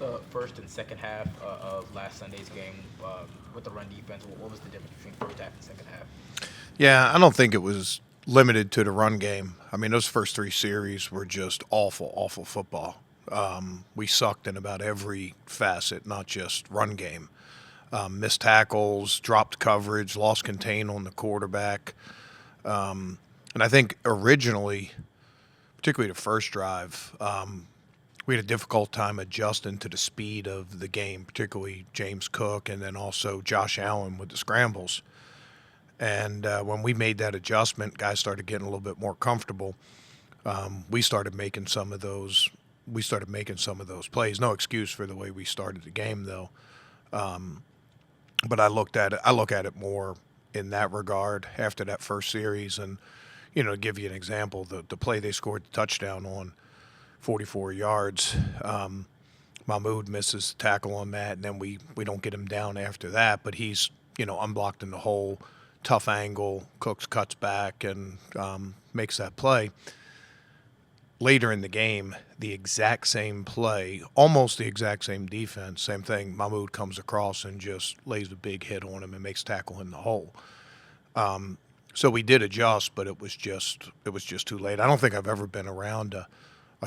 the first and second half of last Sunday's game with the run defense? What was the difference between first half and second half? Yeah, I don't think it was limited to the run game. I mean, those first three series were just awful, awful football. We sucked in about every facet, not just run game. Missed tackles, dropped coverage, lost contain on the quarterback. And I think originally, particularly the first drive, we had a difficult time adjusting to the speed of the game, particularly James Cook and then also Josh Allen with the scrambles. And when we made that adjustment, guys started getting a little bit more comfortable. We started making some of those. We started making some of those plays. No excuse for the way we started the game, though. But I looked at it. I look at it more in that regard after that first series, and to give you an example, the play they scored the touchdown on, 44 yards. Mahmoud misses the tackle on that, and then we don't get him down after that. But he's unblocked in the hole, tough angle. Cooks cuts back and makes that play. Later in the game, the exact same play, almost the exact same defense, same thing. Mahmoud comes across and just lays a big hit on him and makes tackle in the hole. So we did adjust, but it was just too late. I don't think I've ever been around a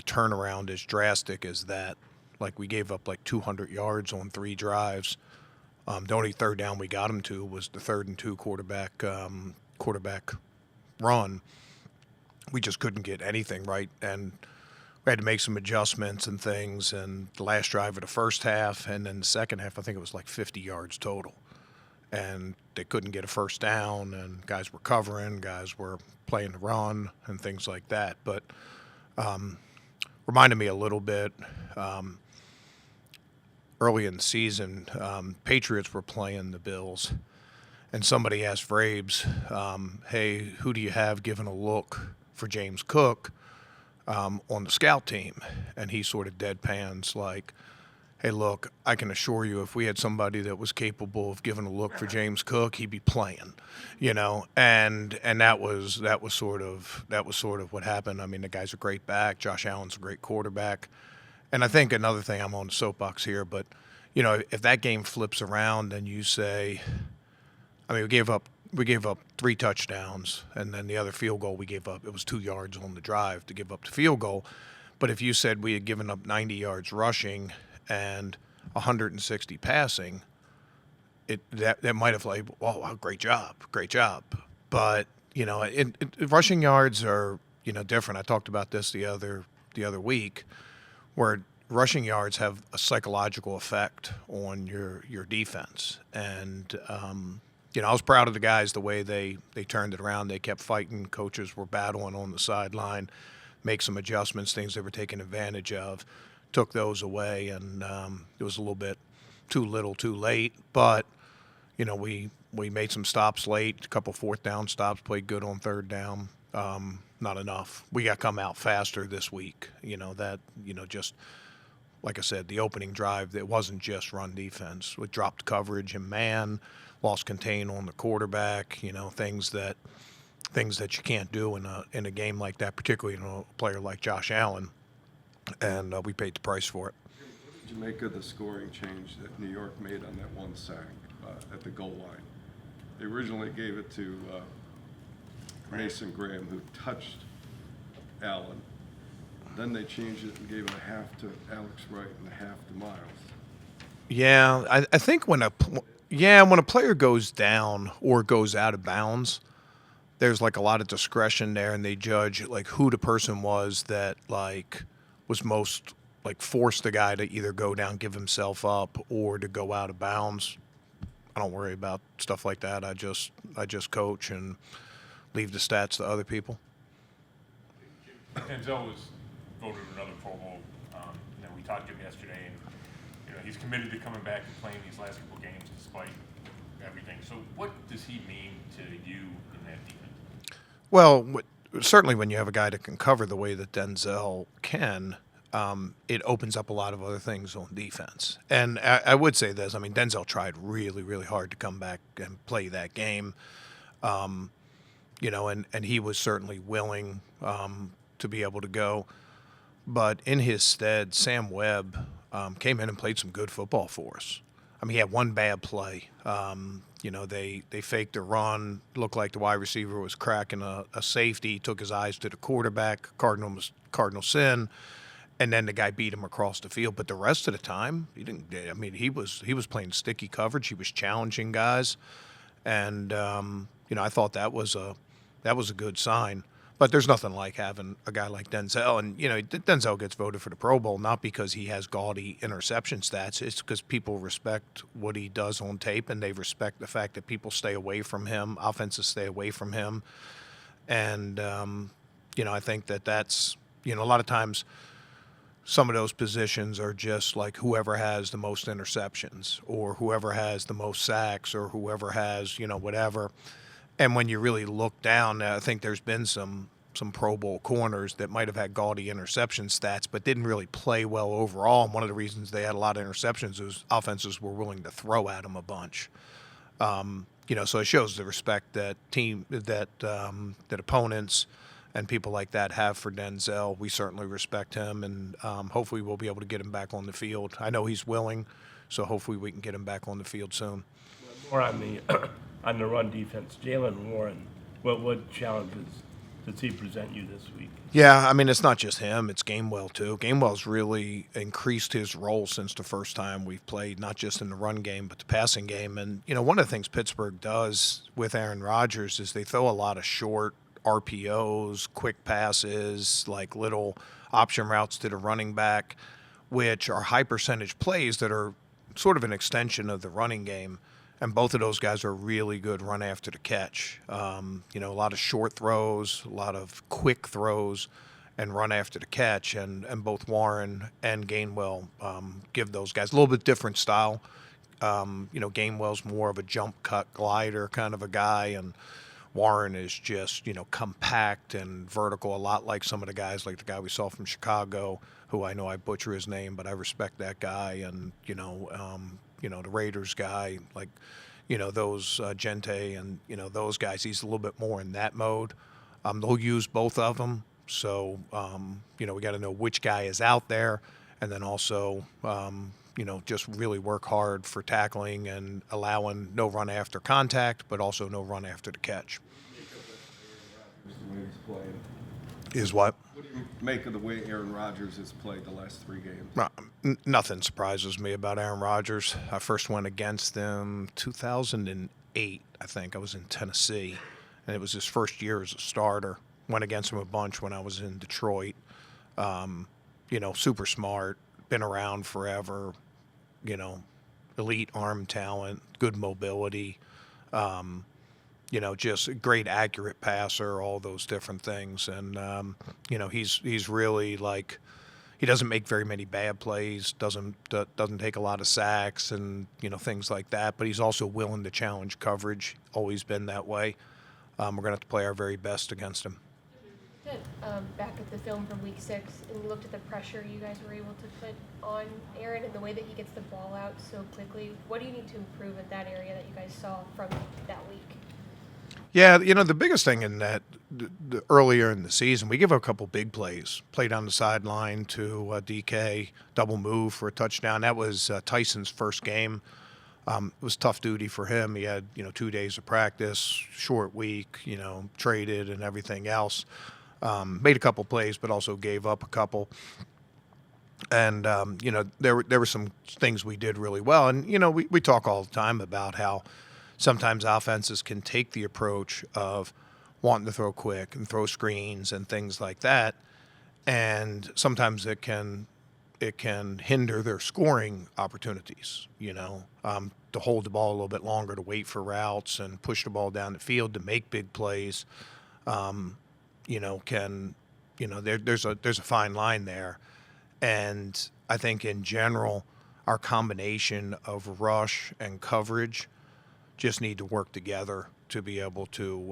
turnaround as drastic as that. Like we gave up like 200 yards on 3 drives. The only third down we got him to was the 3rd and 2 quarterback run. We just couldn't get anything right, and we had to make some adjustments and things. And the last drive of the first half, and then the second half, I think it was like 50 yards total. And they couldn't get a first down, and guys were covering, guys were playing the run, and things like that. But reminded me a little bit early in the season, Patriots were playing the Bills, and somebody asked Vrabes, hey, who do you have giving a look for James Cook on the scout team? And he sort of deadpans like, hey, look, I can assure you if we had somebody that was capable of giving a look for James Cook, he'd be playing, and that was sort of what happened. I mean, the guy's a great back. Josh Allen's a great quarterback. And I think another thing, I'm on the soapbox here, but if that game flips around and you say, I mean, we gave up 3 touchdowns, and then the other field goal we gave up, it was 2 yards on the drive to give up the field goal. But if you said we had given up 90 yards rushing and 160 passing, that might have like, oh, wow, great job. But rushing yards are different. I talked about this the other week, where rushing yards have a psychological effect on your defense. And I was proud of the guys, the way they turned it around. They kept fighting. Coaches were battling on the sideline, make some adjustments, things they were taking advantage of, took those away, and it was a little bit too little too late. But we made some stops late, a couple 4th down stops, played good on 3rd down. Not enough. We got to come out faster this week. Just like I said, the opening drive, it wasn't just run defense. We dropped coverage and man, lost contain on the quarterback. Things that you can't do in a game like that, particularly a player like Josh Allen. And we paid the price for it. What did you make of the scoring change that New York made on that one sack at the goal line? They originally gave it to Mason Graham, who touched Allen. Then they changed it and gave it a half to Alex Wright and a half to Miles. Yeah, I think when a player goes down or goes out of bounds, there's like a lot of discretion there, and they judge like who the person was that like was most like forced the guy to either go down, give himself up, or to go out of bounds. I don't worry about stuff like that. I just coach and leave the stats to other people. Denzel was voted another Pro Bowl. We talked to him yesterday, and he's committed to coming back and playing these last couple games despite everything. So, what does he mean to you in that defense? Well, certainly when you have a guy that can cover the way that Denzel can, it opens up a lot of other things on defense. And I would say this: I mean, Denzel tried really, really hard to come back and play that game. And he was certainly willing to be able to go. But in his stead, Sam Webb, came in and played some good football for us. I mean, he had one bad play. They faked a run, looked like the wide receiver was cracking a safety, took his eyes to the quarterback, cardinal sin, and then the guy beat him across the field. But the rest of the time, he didn't. I mean, he was playing sticky coverage. He was challenging guys, and I thought that was a good sign. But there's nothing like having a guy like Denzel. And, Denzel gets voted for the Pro Bowl not because he has gaudy interception stats. It's because people respect what he does on tape, and they respect the fact that people stay away from him, offenses stay away from him. And, I think that's, a lot of times some of those positions are just like whoever has the most interceptions or whoever has the most sacks or whoever has, whatever. And when you really look down, I think there's been some Pro Bowl corners that might have had gaudy interception stats, but didn't really play well overall. And one of the reasons they had a lot of interceptions was offenses were willing to throw at them a bunch. So it shows the respect that that opponents and people like that have for Denzel. We certainly respect him, and hopefully we'll be able to get him back on the field. I know he's willing, so hopefully we can get him back on the field soon. More on the on the run defense, Jalen Warren. What challenges does he present you this week? Yeah, I mean, it's not just him. It's Gainwell, too. Gainwell's really increased his role since the first time we've played, not just in the run game, but the passing game. And, one of the things Pittsburgh does with Aaron Rodgers is they throw a lot of short RPOs, quick passes, like little option routes to the running back, which are high percentage plays that are sort of an extension of the running game. And both of those guys are really good run after the catch. A lot of short throws, a lot of quick throws, and run after the catch. And both Warren and Gainwell give those guys a little bit different style. Gainwell's more of a jump cut glider kind of a guy, and Warren is just, compact and vertical, a lot like some of the guys, like the guy we saw from Chicago, who I know I butcher his name, but I respect that guy. And, the Raiders guy, like, those Gente and, those guys, he's a little bit more in that mode. They'll use both of them. So, we got to know which guy is out there. And then also, just really work hard for tackling and allowing no run after contact, but also no run after the catch. The way he's playing. Is what? What do you make of the way Aaron Rodgers has played the last 3 games? Nothing surprises me about Aaron Rodgers. I first went against him 2008, I think. I was in Tennessee, and it was his first year as a starter. Went against him a bunch when I was in Detroit. Super smart, been around forever, elite arm talent, good mobility, just a great accurate passer, all those different things. And, he's really like, he doesn't make very many bad plays, doesn't take a lot of sacks and, things like that. But he's also willing to challenge coverage, always been that way. We're going to have to play our very best against him. Back at the film from week 6 and looked at the pressure you guys were able to put on Aaron and the way that he gets the ball out so quickly. What do you need to improve at that area that you guys saw from that week? Yeah, the biggest thing in that the earlier in the season, we give a couple big plays. Play down the sideline to DK, double move for a touchdown. That was Tyson's first game. It was tough duty for him. He had, 2 days of practice, short week, traded and everything else. Made a couple plays, but also gave up a couple. And, there were some things we did really well. And, we talk all the time about how sometimes offenses can take the approach of wanting to throw quick and throw screens and things like that. And sometimes it can hinder their scoring opportunities, to hold the ball a little bit longer, to wait for routes and push the ball down the field to make big plays. There's a fine line there. And I think in general, our combination of rush and coverage just need to work together to be able to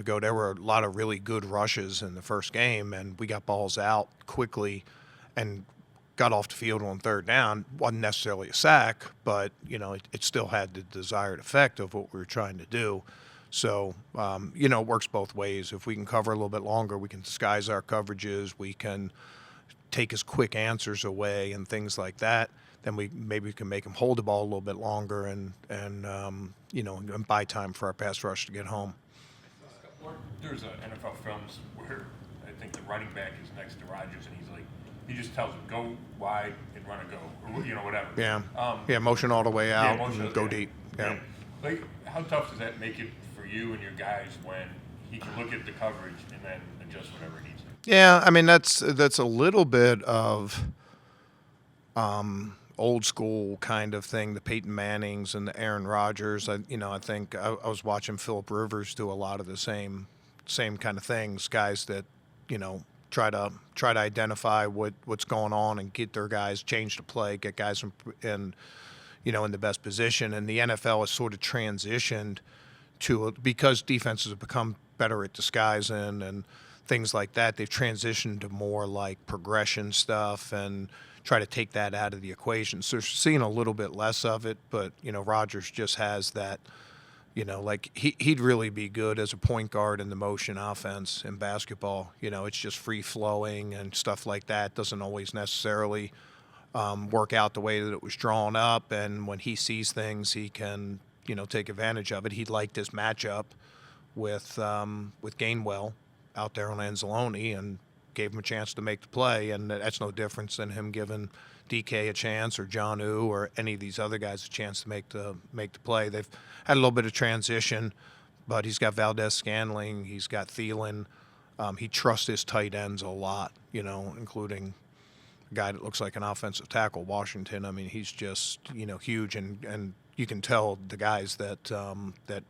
go. There were a lot of really good rushes in the first game, and we got balls out quickly and got off the field on third down. Wasn't necessarily a sack, but it still had the desired effect of what we were trying to do. So it works both ways. If we can cover a little bit longer, we can disguise our coverages. We can take his quick answers away and things like that, then we can make him hold the ball a little bit longer and and buy time for our pass rush to get home. There's NFL films where I think the running back is next to Rodgers, and he just tells him go wide and run a go, or whatever. Yeah, motion all the way out motion, and go deep. Yeah. Like, how tough does that make it for you and your guys when he can look at the coverage and then adjust whatever he needs to? Yeah, I mean that's a little bit of old school kind of thing, the Peyton Mannings and the Aaron Rodgers. I think I was watching Phillip Rivers do a lot of the same kind of things. Guys that try to identify what's going on and get their guys change the play, get guys in the best position. And the NFL has sort of transitioned to, because defenses have become better at disguising and things like that, they've transitioned to more like progression stuff and try to take that out of the equation. So seeing a little bit less of it, but Rodgers just has that, like he'd really be good as a point guard in the motion offense in basketball. It's just free flowing and stuff like that. Doesn't always necessarily work out the way that it was drawn up. And when he sees things, he can, take advantage of it. He liked his matchup with Gainwell out there on Anzalone and gave him a chance to make the play. And that's no difference than him giving DK a chance or Jonnu or any of these other guys a chance to make the play. They've had a little bit of transition, but he's got Valdez-Scantling, he's got Thielen. He trusts his tight ends a lot, including a guy that looks like an offensive tackle, Washington. I mean, he's just, huge, and you can tell the guys that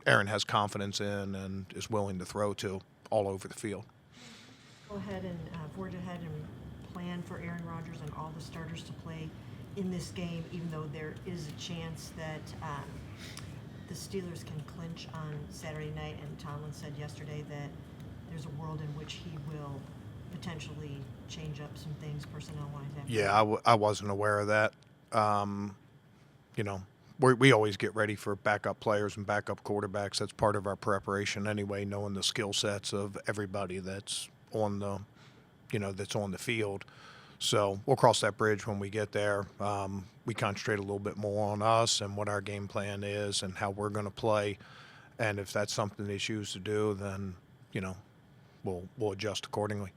Aaron has confidence in and is willing to throw to all over the field. Go ahead and forge ahead and plan for Aaron Rodgers and all the starters to play in this game, even though there is a chance that the Steelers can clinch on Saturday night. And Tomlin said yesterday that there's a world in which he will potentially change up some things personnel-wise. Yeah, I wasn't aware of that. We always get ready for backup players and backup quarterbacks. That's part of our preparation anyway, knowing the skill sets of everybody that's on the field. So we'll cross that bridge when we get there. We concentrate a little bit more on us and what our game plan is and how we're going to play. And if that's something they choose to do, then, we'll adjust accordingly.